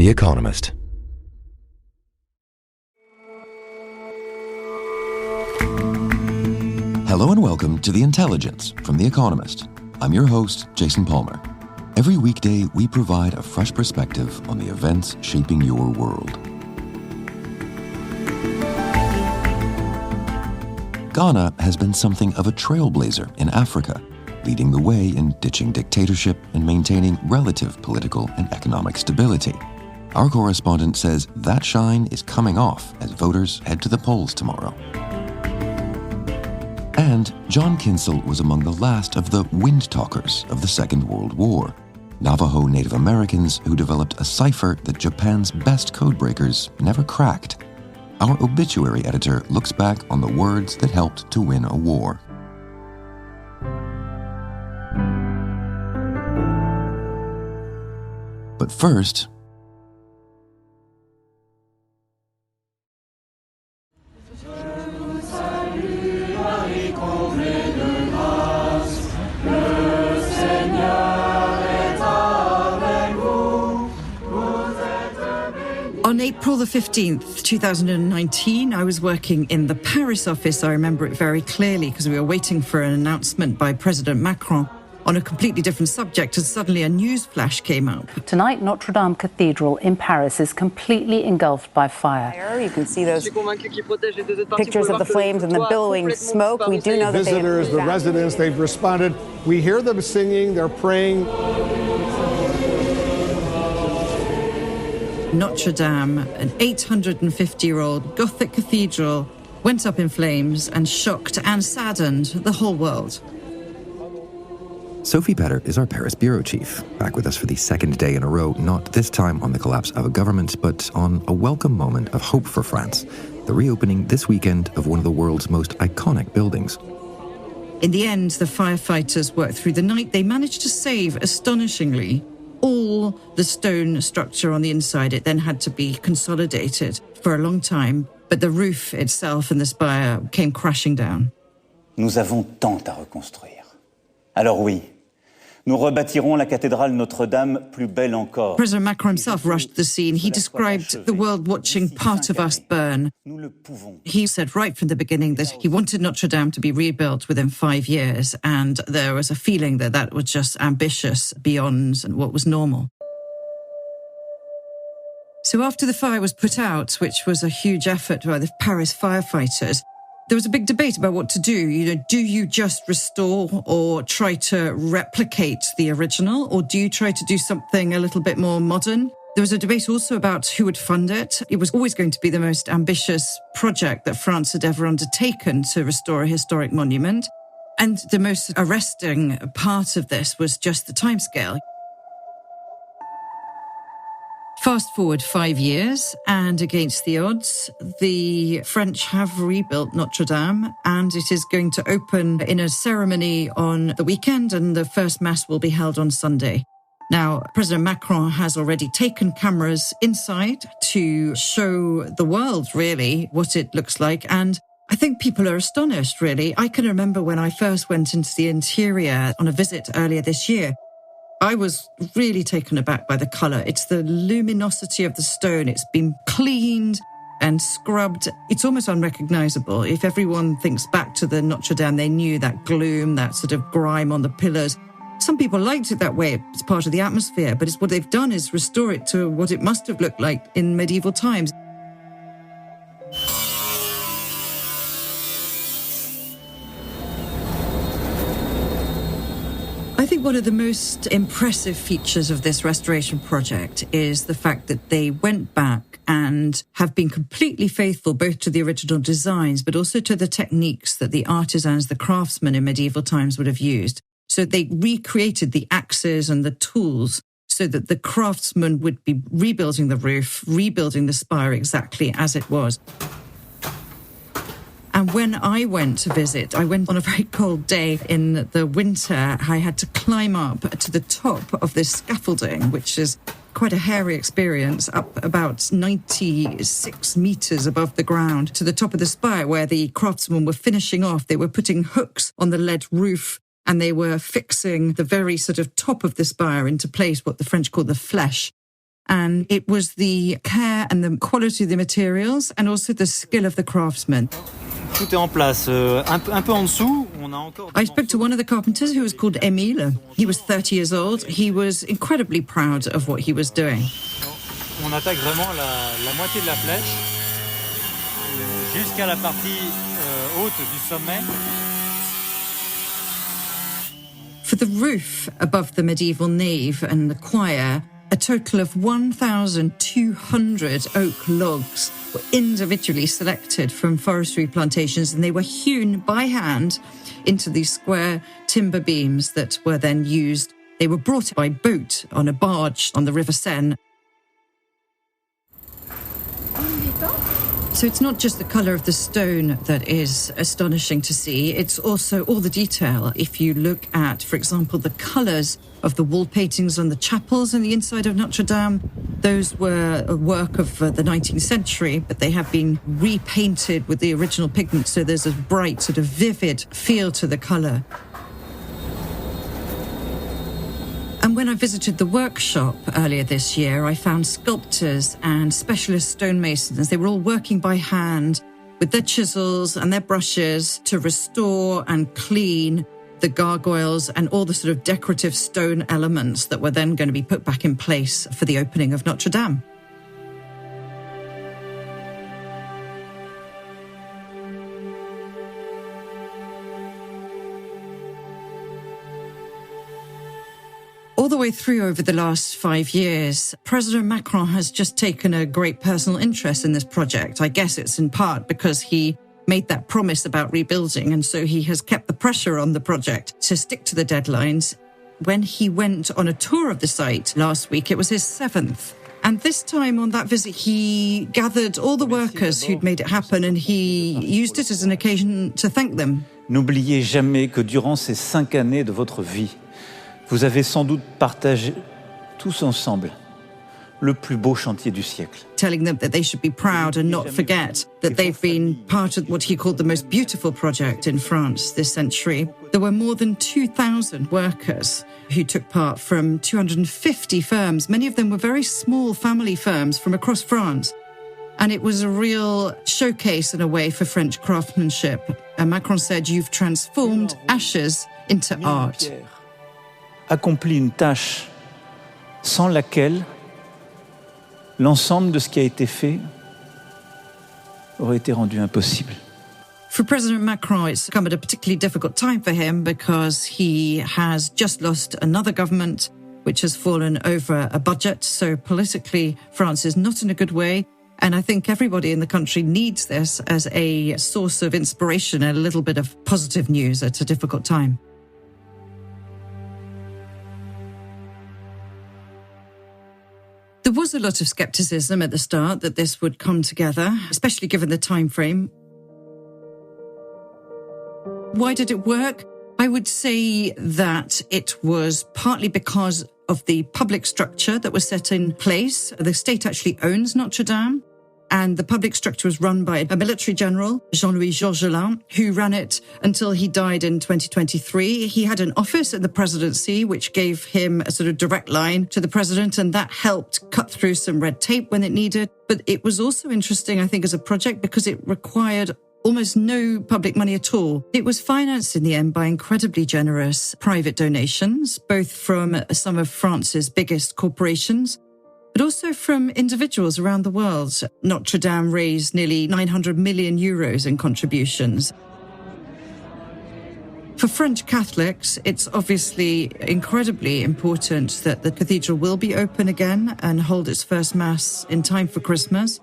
The Economist. Hello and welcome to The Intelligence from The Economist. I'm your host, Jason Palmer. Every weekday, we provide a fresh perspective on the events shaping your world. Ghana has been something of a trailblazer in Africa, leading the way in ditching dictatorship and maintaining relative political and economic stability. Our correspondent says that shine is coming off as voters head to the polls tomorrow. And John Kinsel was among the last of the wind talkers of the Second World War, Navajo Native Americans who developed a cipher that Japan's best codebreakers never cracked. Our obituary editor looks back on the words that helped to win a war. But first, on April the 15th, 2019, I was working in the Paris office. I remember it very clearly because we were waiting for an announcement by President Macron on a completely different subject, and suddenly a news flash came up. Tonight, Notre Dame Cathedral in Paris is completely engulfed by fire. You can see those pictures of the flames and the billowing smoke. We do know that visitors, the residents, they've responded. We hear them singing, they're praying. Notre Dame, an 850-year-old Gothic cathedral, went up in flames and shocked and saddened the whole world. Sophie Petter is our Paris bureau chief, back with us for the second day in a row, not this time on the collapse of a government, but on a welcome moment of hope for France, the reopening this weekend of one of the world's most iconic buildings. In the end, the firefighters worked through the night. They managed to save, astonishingly, all the stone structure on the inside. It then had to be consolidated for a long time, but the roof itself and the spire came crashing down. Nous avons tant à reconstruire. Alors oui, nous rebâtirons la cathédrale Notre Dame plus belle encore. President Macron himself rushed the scene. He described the world watching part of us burn. He said right from the beginning that he wanted Notre Dame to be rebuilt within 5 years, and there was a feeling that that was just ambitious beyond what was normal. So after the fire was put out, which was a huge effort by the Paris firefighters, there was a big debate about what to do. You know, do you just restore or try to replicate the original, or do you try to do something a little bit more modern? There was a debate also about who would fund it. It was always going to be the most ambitious project that France had ever undertaken to restore a historic monument. And the most arresting part of this was just the timescale. Fast forward 5 years, and against the odds, the French have rebuilt Notre Dame, and it is going to open in a ceremony on the weekend, and the first mass will be held on Sunday. Now, President Macron has already taken cameras inside to show the world, really, what it looks like, and I think people are astonished, really. I can remember when I first went into the interior on a visit earlier this year, I was really taken aback by the colour. It's the luminosity of the stone. It's been cleaned and scrubbed. It's almost unrecognisable. If everyone thinks back to the Notre Dame, they knew that gloom, that sort of grime on the pillars. Some people liked it that way. It's part of the atmosphere. But what they've done is restore it to what it must have looked like in medieval times. I think one of the most impressive features of this restoration project is the fact that they went back and have been completely faithful both to the original designs, but also to the techniques that the artisans, the craftsmen in medieval times would have used. So they recreated the axes and the tools so that the craftsmen would be rebuilding the roof, rebuilding the spire exactly as it was. And when I went to visit, I went on a very cold day in the winter. I had to climb up to the top of this scaffolding, which is quite a hairy experience, up about 96 meters above the ground to the top of the spire where the craftsmen were finishing off. They were putting hooks on the lead roof and they were fixing the very sort of top of the spire into place, what the French call the flèche. And it was the care and the quality of the materials and also the skill of the craftsmen. Tout est en place. Un peu en dessous, on a encore... I spoke to one of the carpenters who was called Émile. He was 30 years old. He was incredibly proud of what he was doing. On attaque vraiment la moitié de la flèche jusqu'à la partie haute du sommet. For the roof above the medieval nave and the choir, a total of 1,200 oak logs were individually selected from forestry plantations, and they were hewn by hand into these square timber beams that were then used. They were brought by boat on a barge on the River Seine. So it's not just the colour of the stone that is astonishing to see, it's also all the detail. If you look at, for example, the colours of the wall paintings on the chapels in the inside of Notre Dame, those were a work of the 19th century, but they have been repainted with the original pigment, so there's a bright, sort of vivid feel to the colour. And when I visited the workshop earlier this year, I found sculptors and specialist stonemasons. They were all working by hand with their chisels and their brushes to restore and clean the gargoyles and all the sort of decorative stone elements that were then going to be put back in place for the opening of Notre Dame. All the way through over the last 5 years, President Macron has just taken a great personal interest in this project. I guess it's in part because he made that promise about rebuilding, and so he has kept the pressure on the project to stick to the deadlines. When he went on a tour of the site last week, it was his 7th. And this time on that visit, he gathered all the workers who'd made it happen, and he used it as an occasion to thank them. N'oubliez jamais que durant ces 5 années de votre vie, vous avez sans doute partagé tous ensemble le plus beau chantier du siècle. Telling them that they should be proud and not forget that they've been part of what he called the most beautiful project in France this century. There were more than 2,000 workers who took part from 250 firms. Many of them were very small family firms from across France. And it was a real showcase in a way for French craftsmanship. And Macron said, "You've transformed ashes into art." Accomplit une tâche sans laquelle l'ensemble de ce qui a été fait aurait été rendu impossible. For President Macron, it's come at a particularly difficult time for him because he has just lost another government which has fallen over a budget. So politically, France is not in a good way. And I think everybody in the country needs this as a source of inspiration and a little bit of positive news at a difficult time. There was a lot of scepticism at the start that this would come together, especially given the time frame. Why did it work? I would say that it was partly because of the public structure that was set in place. The state actually owns Notre Dame, and the public structure was run by a military general, Jean-Louis Georgelin, who ran it until he died in 2023. He had an office at the presidency, which gave him a sort of direct line to the president, and that helped cut through some red tape when it needed. But it was also interesting, I think, as a project because it required almost no public money at all. It was financed in the end by incredibly generous private donations, both from some of France's biggest corporations, but also from individuals around the world. Notre Dame raised nearly 900 million euros in contributions. For French Catholics, it's obviously incredibly important that the cathedral will be open again and hold its first Mass in time for Christmas.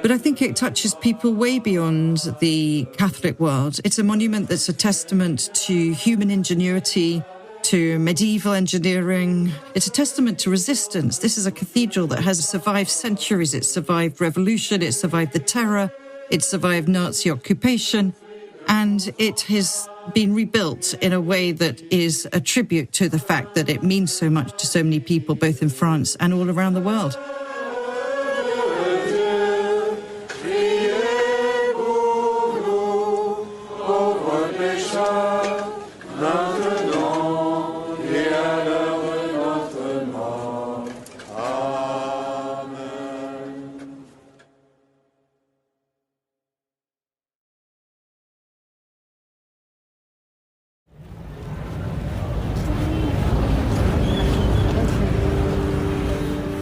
But I think it touches people way beyond the Catholic world. It's a monument that's a testament to human ingenuity, to medieval engineering. It's a testament to resistance. This is a cathedral that has survived centuries. It survived revolution. It survived the terror. It survived Nazi occupation. And it has been rebuilt in a way that is a tribute to the fact that it means so much to so many people, both in France and all around the world.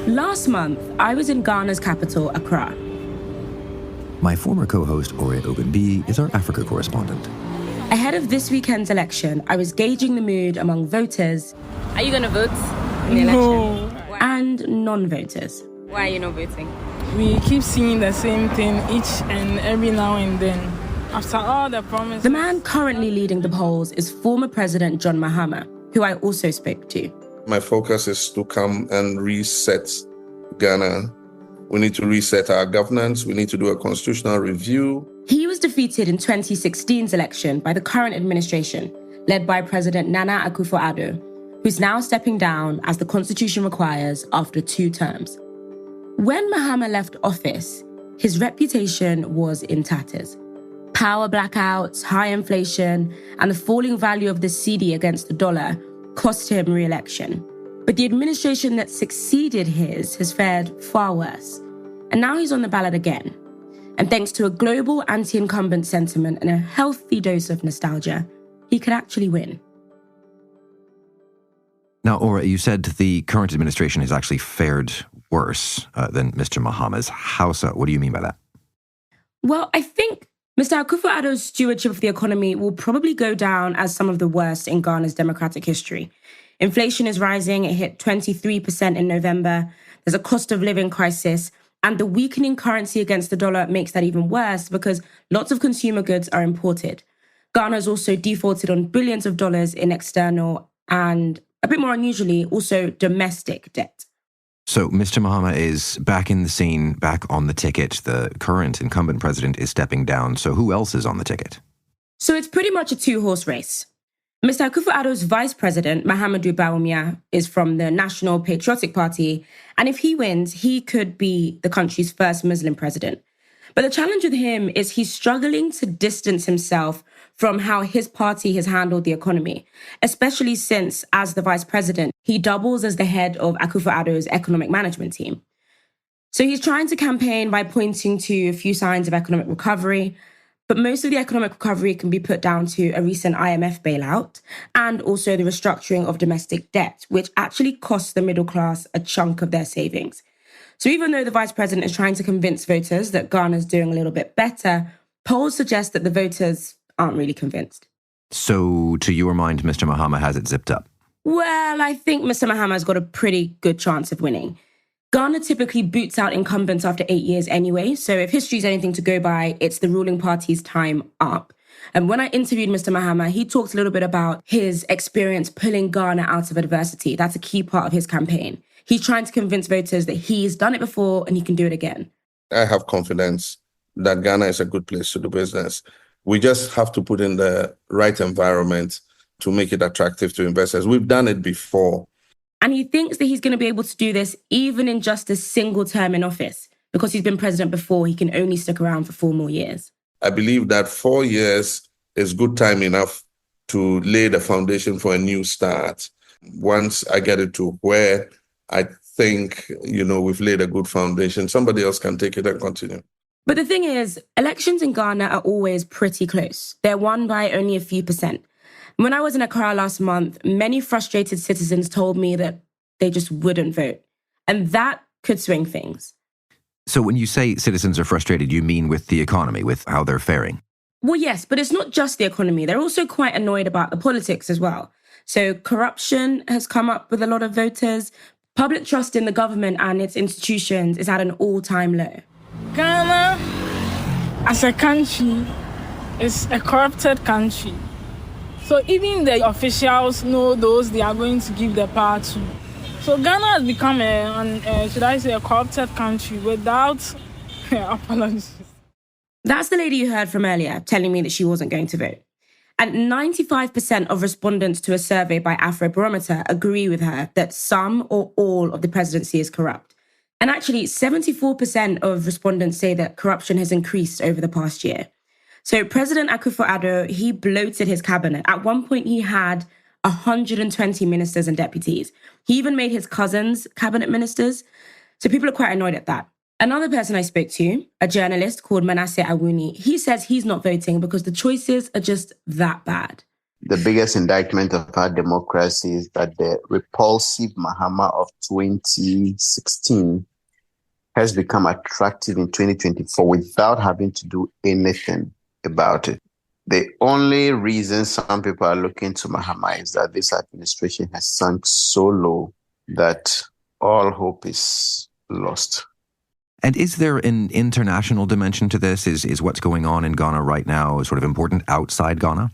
Last month, I was in Ghana's capital, Accra. My former co-host, Ore Ogunbiyi, is our Africa correspondent. Ahead of this weekend's election, I was gauging the mood among voters. Are you going to vote in the election? And non-voters. Why are you not voting? We keep seeing the same thing each and every now and then. After all the promises... The man currently leading the polls is former President John Mahama, who I also spoke to. My focus is to come and reset Ghana. We need to reset our governance. We need to do a constitutional review. He was defeated in 2016's election by the current administration, led by President Nana Akufo-Addo, who's now stepping down as the constitution requires after 2 terms. When Mahama left office, his reputation was in tatters. Power blackouts, high inflation, and the falling value of the cedi against the dollar cost him re-election. But the administration that succeeded his has fared far worse. And now he's on the ballot again. And thanks to a global anti-incumbent sentiment and a healthy dose of nostalgia, he could actually win. Now, Ora, you said the current administration has actually fared worse than Mr. Mahama's. How so? What do you mean by that? Well, I think Mr. Akufo-Addo's stewardship of the economy will probably go down as some of the worst in Ghana's democratic history. Inflation is rising. It hit 23% in November. There's a cost of living crisis. And the weakening currency against the dollar makes that even worse because lots of consumer goods are imported. Ghana has also defaulted on billions of dollars in external and, a bit more unusually, also domestic debt. So Mr. Mahama is back in the scene, back on the ticket. The current incumbent president is stepping down. So who else is on the ticket? So it's pretty much a 2-horse race. Mr. Akufo-Addo's vice president, Mahamadou Bawumia, is from the National Patriotic Party. And if he wins, he could be the country's first Muslim president. But the challenge with him is he's struggling to distance himself from how his party has handled the economy, especially since, as the vice president, he doubles as the head of Akufo-Addo's economic management team. So he's trying to campaign by pointing to a few signs of economic recovery, but most of the economic recovery can be put down to a recent IMF bailout and also the restructuring of domestic debt, which actually costs the middle class a chunk of their savings. So even though the vice president is trying to convince voters that Ghana's doing a little bit better, polls suggest that the voters aren't really convinced. So, to your mind, Mr. Mahama has it zipped up? Well, I think Mr. Mahama's got a pretty good chance of winning. Ghana typically boots out incumbents after 8 years anyway, so if history's anything to go by, it's the ruling party's time up. And when I interviewed Mr. Mahama, he talked a little bit about his experience pulling Ghana out of adversity. That's a key part of his campaign. He's trying to convince voters that he's done it before and he can do it again. I have confidence that Ghana is a good place to do business. We just have to put in the right environment to make it attractive to investors. We've done it before. And he thinks that he's going to be able to do this even in just a single term in office. Because he's been president before, he can only stick around for 4 more years. I believe that 4 years is good time enough to lay the foundation for a new start. Once I get it to where I think, we've laid a good foundation, somebody else can take it and continue. But the thing is, elections in Ghana are always pretty close. They're won by only a few percent. When I was in Accra last month, many frustrated citizens told me that they just wouldn't vote. And that could swing things. So when you say citizens are frustrated, you mean with the economy, with how they're faring? Well, yes, but it's not just the economy. They're also quite annoyed about the politics as well. So corruption has come up with a lot of voters. Public trust in the government and its institutions is at an all-time low. Ghana, as a country, is a corrupted country. So even the officials know those they are going to give the power to. So Ghana has become a corrupted country without apologies. That's the lady you heard from earlier telling me that she wasn't going to vote. And 95% of respondents to a survey by Afrobarometer agree with her that some or all of the presidency is corrupt. And actually, 74% of respondents say that corruption has increased over the past year. So President Akufo-Addo, he bloated his cabinet. At one point, he had 120 ministers and deputies. He even made his cousins cabinet ministers. So people are quite annoyed at that. Another person I spoke to, a journalist called Manasseh Awuni, he says he's not voting because the choices are just that bad. the biggest indictment of our democracy is that the repulsive Mahama of 2016 has become attractive in 2024 without having to do anything about it. The only reason some people are looking to Mahama is that this administration has sunk so low that all hope is lost. And is there an international dimension to this? Is what's going on in Ghana right now sort of important outside Ghana?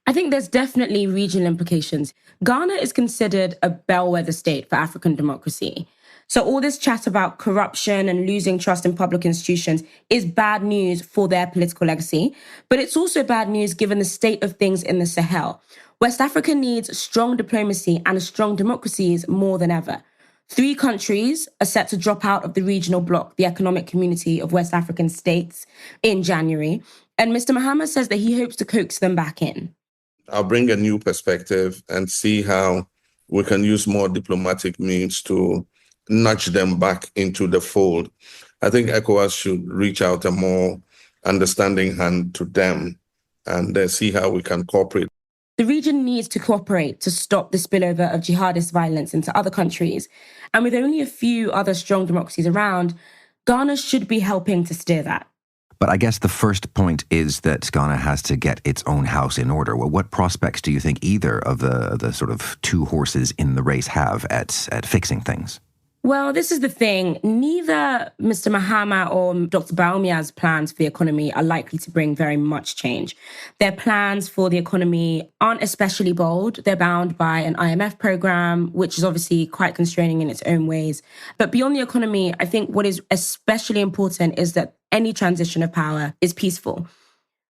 I think there's definitely regional implications. Ghana is considered a bellwether state for African democracy. So all this chat about corruption and losing trust in public institutions is bad news for their political legacy. But it's also bad news given the state of things in the Sahel. West Africa needs strong diplomacy and strong democracies more than ever. 3 countries are set to drop out of the regional bloc, the Economic Community of West African States, in January. And Mr. Mahama says that he hopes to coax them back in. I'll bring a new perspective and see how we can use more diplomatic means to nudge them back into the fold. I think ECOWAS should reach out a more understanding hand to them and see how we can cooperate. The region needs to cooperate to stop the spillover of jihadist violence into other countries. And with only a few other strong democracies around, Ghana should be helping to steer that. But I guess the first point is that Ghana has to get its own house in order. Well, what prospects do you think either of the sort of 2 horses in the race have at fixing things? Well, this is the thing. Neither Mr. Mahama or Dr. Bawumia's plans for the economy are likely to bring very much change. Their plans for the economy aren't especially bold. They're bound by an IMF program, which is obviously quite constraining in its own ways. But beyond the economy, I think what is especially important is that any transition of power is peaceful.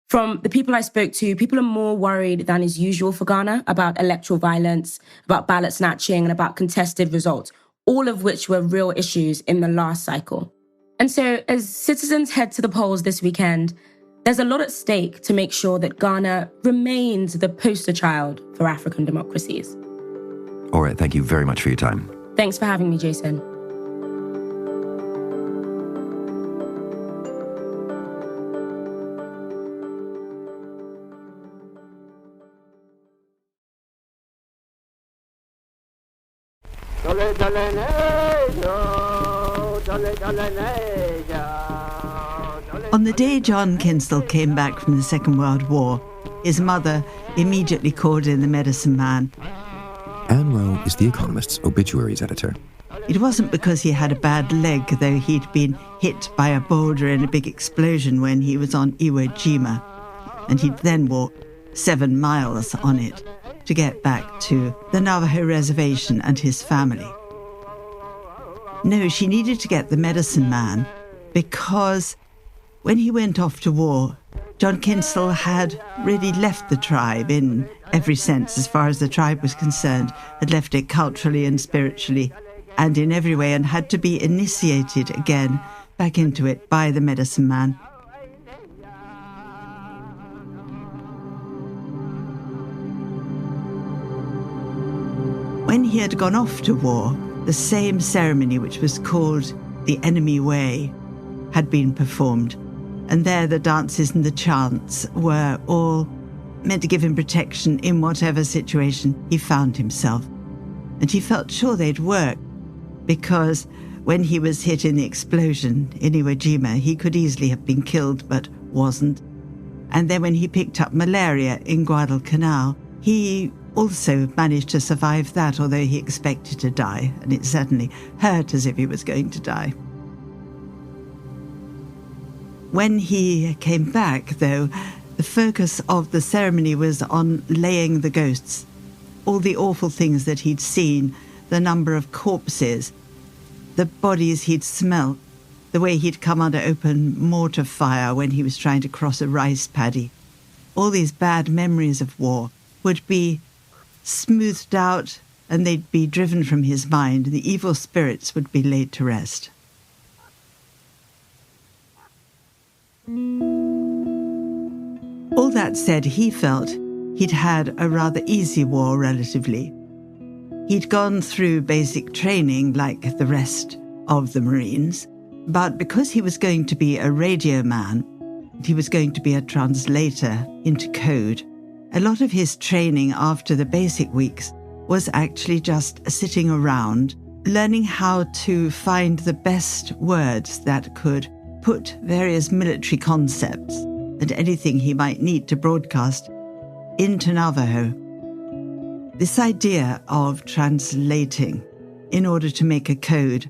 From the people I spoke to, people are more worried than is usual for Ghana about electoral violence, about ballot snatching, and about contested results, all of which were real issues in the last cycle. And so as citizens head to the polls this weekend, there's a lot at stake to make sure that Ghana remains the poster child for African democracies. All right, thank you very much for your time. Thanks for having me, Jason. On the day John Kinsell came back from the Second World War, his mother immediately called in the medicine man. Anne Rowe is The Economist's obituaries editor. It wasn't because he had a bad leg, though he'd been hit by a boulder in a big explosion when he was on Iwo Jima, and he'd then walked 7 miles on it to get back to the Navajo reservation and his family. No, she needed to get the medicine man because when he went off to war, John Kinsell had really left the tribe in every sense, as far as the tribe was concerned, had left it culturally and spiritually and in every way, and had to be initiated again back into it by the medicine man. When he had gone off to war, the same ceremony, which was called the Enemy Way, had been performed. And there the dances and the chants were all meant to give him protection in whatever situation he found himself. And he felt sure they'd work, because when he was hit in the explosion in Iwo Jima, he could easily have been killed, but wasn't. And then when he picked up malaria in Guadalcanal, he also managed to survive that, although he expected to die, and it certainly hurt as if he was going to die. When he came back, though, the focus of the ceremony was on laying the ghosts, all the awful things that he'd seen, the number of corpses, the bodies he'd smelt, the way he'd come under open mortar fire when he was trying to cross a rice paddy. All these bad memories of war would be smoothed out, and they'd be driven from his mind. The evil spirits would be laid to rest. All that said, he felt he'd had a rather easy war relatively. He'd gone through basic training like the rest of the Marines, but because he was going to be a radio man, he was going to be a translator into code, A lot of his training after the basic weeks was actually just sitting around, learning how to find the best words that could put various military concepts and anything he might need to broadcast into Navajo. This idea of translating in order to make a code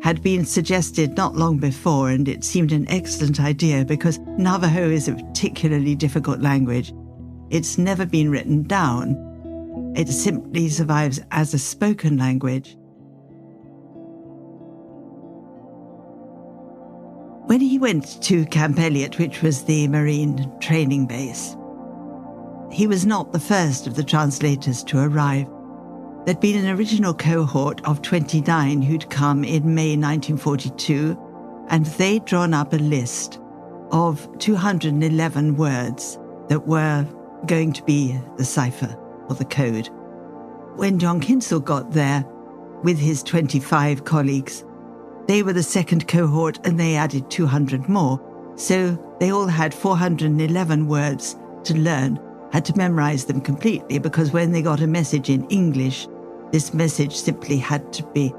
had been suggested not long before, and it seemed an excellent idea because Navajo is a particularly difficult language. It's never been written down. It simply survives as a spoken language. When he went to Camp Elliott, which was the Marine training base, he was not the first of the translators to arrive. There'd been an original cohort of 29 who'd come in May 1942, and they'd drawn up a list of 211 words that were going to be the cipher or the code. When John Kinsell got there with his 25 colleagues, they were the second cohort and they added 200 more. So they all had 411 words to learn, had to memorize them completely because when they got a message in English, this message simply had to be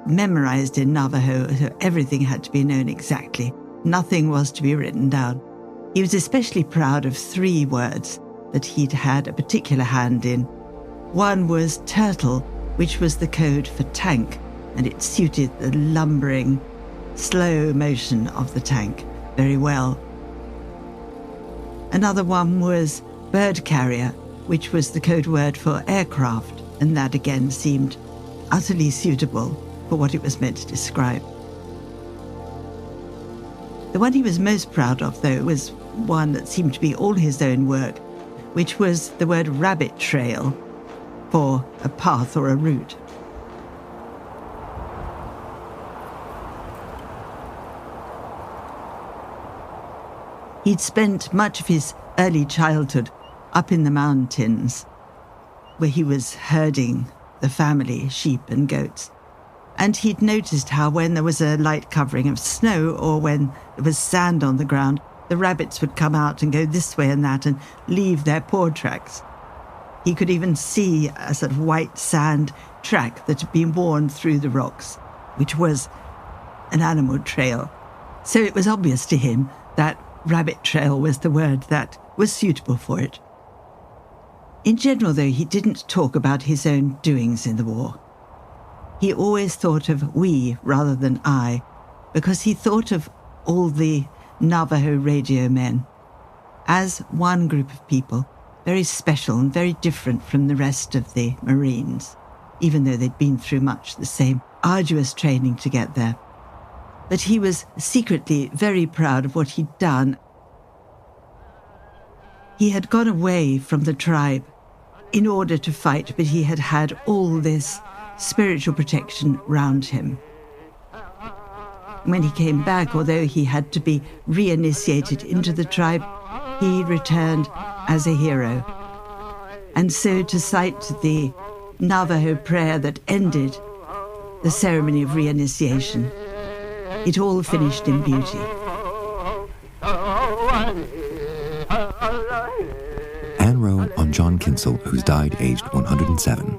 memorized in Navajo, so everything had to be known exactly. Nothing was to be written down. He was especially proud of 3 words that he'd had a particular hand in. One was turtle, which was the code for tank, and it suited the lumbering, slow motion of the tank very well. Another one was bird carrier, which was the code word for aircraft, and that again seemed utterly suitable for what it was meant to describe. The one he was most proud of, though, was one that seemed to be all his own work, which was the word rabbit trail for a path or a route. He'd spent much of his early childhood up in the mountains, where he was herding the family, sheep and goats. And he'd noticed how when there was a light covering of snow or when there was sand on the ground, the rabbits would come out and go this way and that and leave their paw tracks. He could even see a sort of white sand track that had been worn through the rocks, which was an animal trail. So it was obvious to him that rabbit trail was the word that was suitable for it. In general, though, he didn't talk about his own doings in the war. He always thought of we rather than I, because he thought of all the Navajo radio men as one group of people, very special and very different from the rest of the Marines, even though they'd been through much the same arduous training to get there. But he was secretly very proud of what he'd done. He had gone away from the tribe in order to fight, but he had had all this spiritual protection round him. When he came back, although he had to be reinitiated into the tribe, he returned as a hero. And so to cite the Navajo prayer that ended the ceremony of reinitiation, it all finished in beauty. Anne Rowe on John Kinsell, who's died aged 107.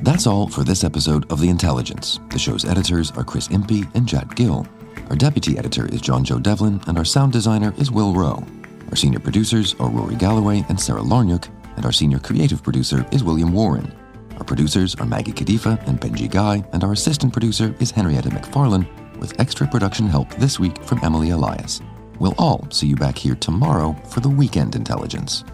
That's all for this episode of The Intelligence. The show's editors are Chris Impey and Jad Gill. Our deputy editor is John Joe Devlin, and our sound designer is Will Rowe. Our senior producers are Rory Galloway and Sarah Larniuk, and our senior creative producer is William Warren. Our producers are Maggie Kadifa and Benji Guy, and our assistant producer is Henrietta McFarlane, with extra production help this week from Emily Elias. We'll all see you back here tomorrow for the Weekend Intelligence.